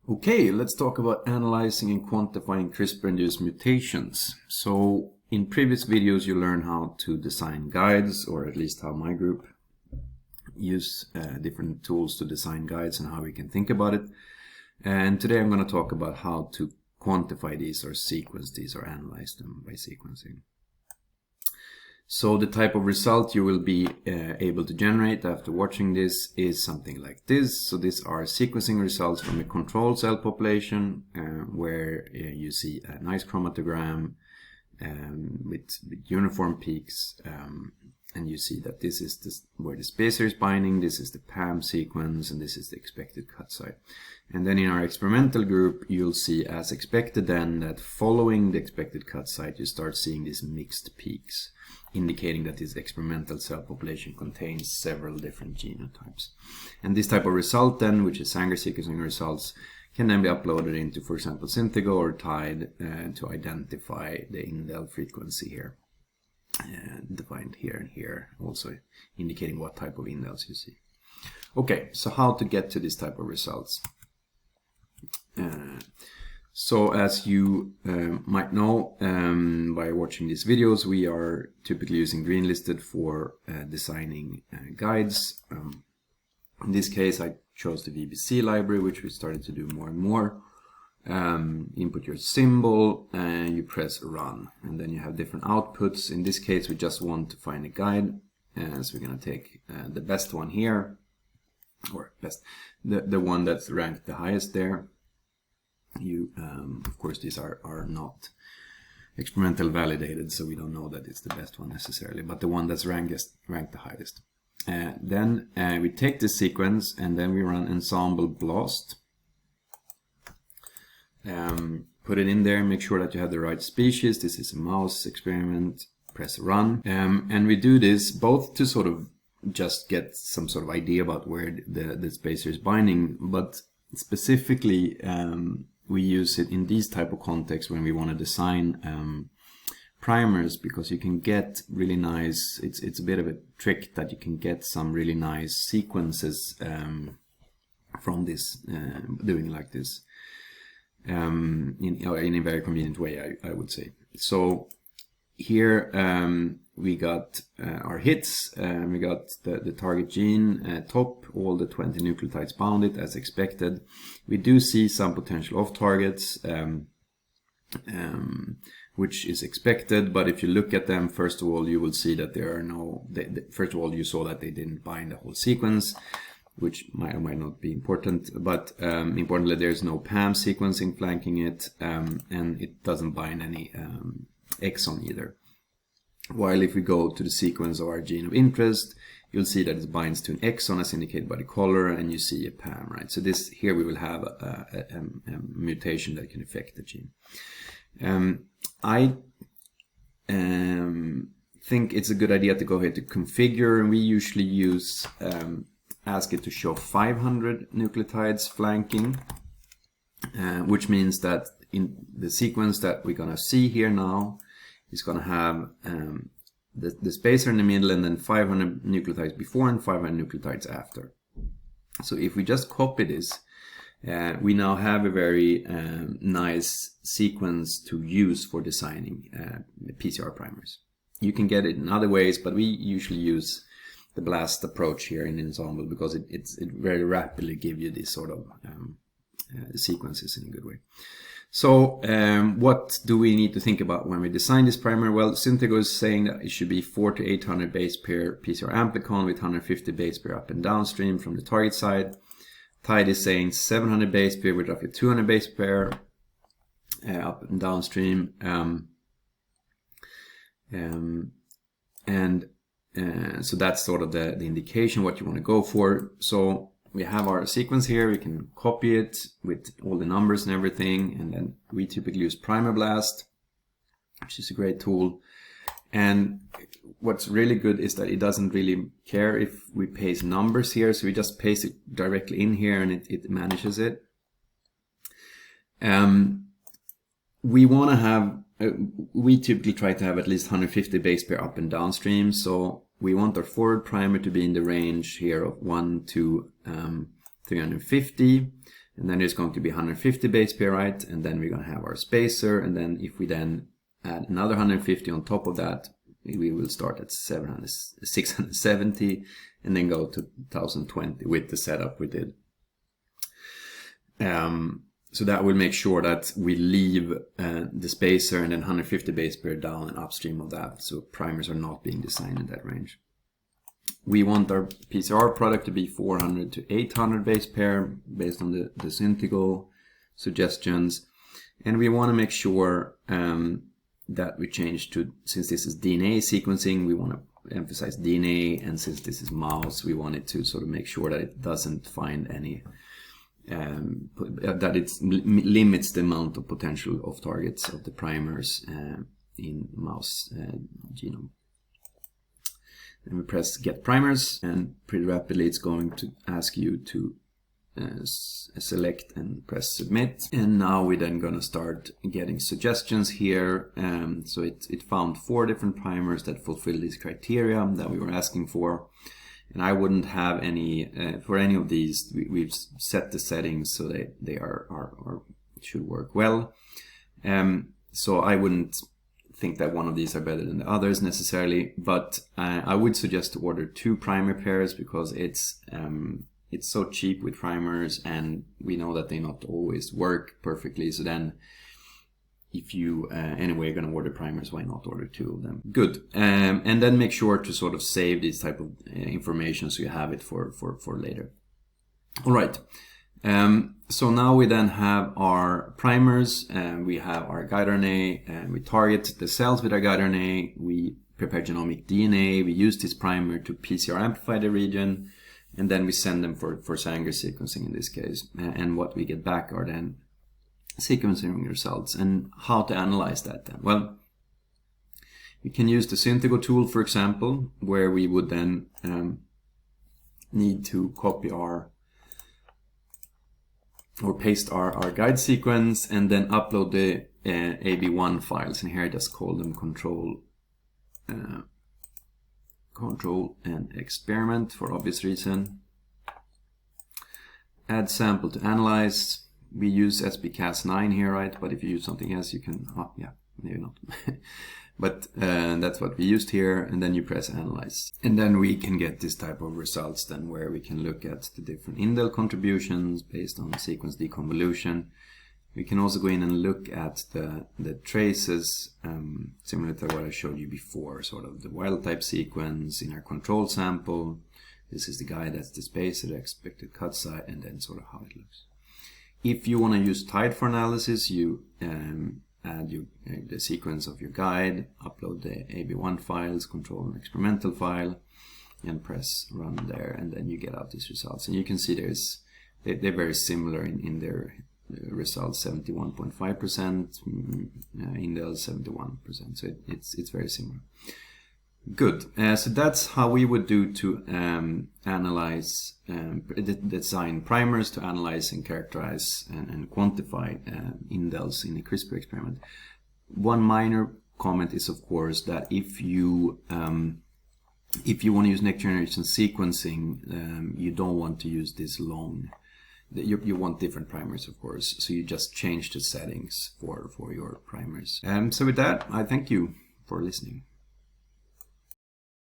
Okay, let's talk about analyzing and quantifying CRISPR-induced mutations. So in previous videos you learned how to design guides, or at least how my group use different tools to design guides and how we can think about it. And today I'm going to talk about how to quantify these or sequence these or analyze them by sequencing. So the type of result you will be able to generate after watching this is something like this. So these are sequencing results from a control cell population where you see a nice chromatogram with uniform peaks, and you see that this is where the spacer is binding, this is the PAM sequence, and this is the expected cut site. And then in our experimental group you'll see, as expected then, that following the expected cut site you start seeing these mixed peaks, indicating that this experimental cell population contains several different genotypes. And this type of result then, which is Sanger sequencing results, can then be uploaded into, for example, Synthego or Tide to identify the indel frequency here, defined here and here, also indicating what type of indels you see. Okay, so how to get to this type of results? So as you might know by watching these videos, we are typically using greenlisted for designing guides. In this case I chose the VBC library, which we started to do more and more. Input your symbol and you press run, and then you have different outputs. In this case we just want to find a guide, so we're going to take the best one here, or the one that's ranked the highest there. Of course these are not experimental validated, so we don't know that it's the best one necessarily, but the one that's ranked the highest. Then we take the sequence and then we run ensemble blast. Put it in there, make sure that you have the right species. This is a mouse experiment. Press run, and we do this both to sort of just get some sort of idea about where the spacer is binding, but specifically we use it in these type of contexts when we want to design primers, because you can get really nice, it's a bit of a trick that you can get some really nice sequences from this, doing like this in a very convenient way, I would say. So here we got our hits, we got the target gene top, all the 20 nucleotides bounded as expected. We do see some potential off targets, which is expected, but if you look at them, first of all you will see that there are no, first of all you saw that they didn't bind the whole sequence, which might or might not be important, but importantly there's no PAM sequencing flanking it, and it doesn't bind any exon either. While if we go to the sequence of our gene of interest, you'll see that it binds to an exon as indicated by the color, and you see a PAM, right? So this here we will have a mutation that can affect the gene. I think it's a good idea to go ahead to configure, and we usually use ask it to show 500 nucleotides flanking, which means that in the sequence that we're gonna see here now is gonna have the spacer in the middle and then 500 nucleotides before and 500 nucleotides after. So if we just copy this, we now have a very nice sequence to use for designing PCR primers. You can get it in other ways, but we usually use the blast approach here in Ensemble because it very rapidly gives you these sort of sequences in a good way. So what do we need to think about when we design this primer? Well, Synthego is saying that it should be 400 to 800 base pair PCR amplicon with 150 base pair up and downstream from the target side. Tide is saying 700 base pair with roughly 200 base pair up and downstream. So that's sort of the indication what you want to go for. So we have our sequence here, we can copy it with all the numbers and everything, and then we typically use Primer Blast, which is a great tool. And what's really good is that it doesn't really care if we paste numbers here, so we just paste it directly in here and it manages it. We want to have, we typically try to have at least 150 base pair up and downstream, so we want our forward primer to be in the range here of 1 to 350, And then there's going to be 150 base pair, right? And then we're going to have our spacer. And then if we then add another 150 on top of that, we will start at 670 and then go to 1020 with the setup we did. So that will make sure that we leave the spacer and then 150 base pair down and upstream of that. So primers are not being designed in that range. We want our PCR product to be 400 to 800 base pair based on the Syntigo suggestions. And we want to make sure that we change to, since this is DNA sequencing, we want to emphasize DNA, and since this is mouse, we want it to sort of make sure that it doesn't find any that it limits the amount of potential off targets of the primers in mouse genome. Then we press get primers, and pretty rapidly it's going to ask you to select and press submit. And now we're then going to start getting suggestions here. So it found 4 different primers that fulfill these criteria that we were asking for. And I wouldn't have any, for any of these, we've set the settings so they are should work well. So I wouldn't think that one of these are better than the others necessarily, but I would suggest to order 2 primer pairs because it's so cheap with primers, and we know that they not always work perfectly. So then if you anyway are going to order primers, why not order 2 of them? Good. And then make sure to sort of save this type of information so you have it for later. All right. So now we then have our primers, and we have our guide RNA, and we target the cells with our guide RNA. We prepare genomic DNA. We use this primer to PCR amplify the region, and then we send them for Sanger sequencing in this case. And what we get back are then sequencing results. And how to analyze that then? Well, we can use the Syntigo tool, for example, where we would then need to copy our or paste our guide sequence and then upload the AB1 files. And here I just call them control and experiment for obvious reason. Add sample to analyze. We use SPCas9 here, right? But if you use something else, you can, oh yeah, maybe not. But that's what we used here, and then you press analyze. And then we can get this type of results then, where we can look at the different indel contributions based on sequence deconvolution. We can also go in and look at the traces, similar to what I showed you before, sort of the wild type sequence in our control sample. This is the guide, that's the spacer, the expected cut site, and then sort of how it looks. If you want to use TIDE for analysis, you add the sequence of your guide, upload the AB1 files, control and experimental file, and press run there, and then you get out these results. And you can see they're very similar in their results, 71.5%, indel 71%. So it's very similar. Good. So that's how we would do to analyze, design primers to analyze and characterize and quantify indels in a CRISPR experiment. One minor comment is, of course, that if you want to use next generation sequencing, you don't want to use this long. You want different primers, of course. So you just change the settings for your primers. So with that, I thank you for listening.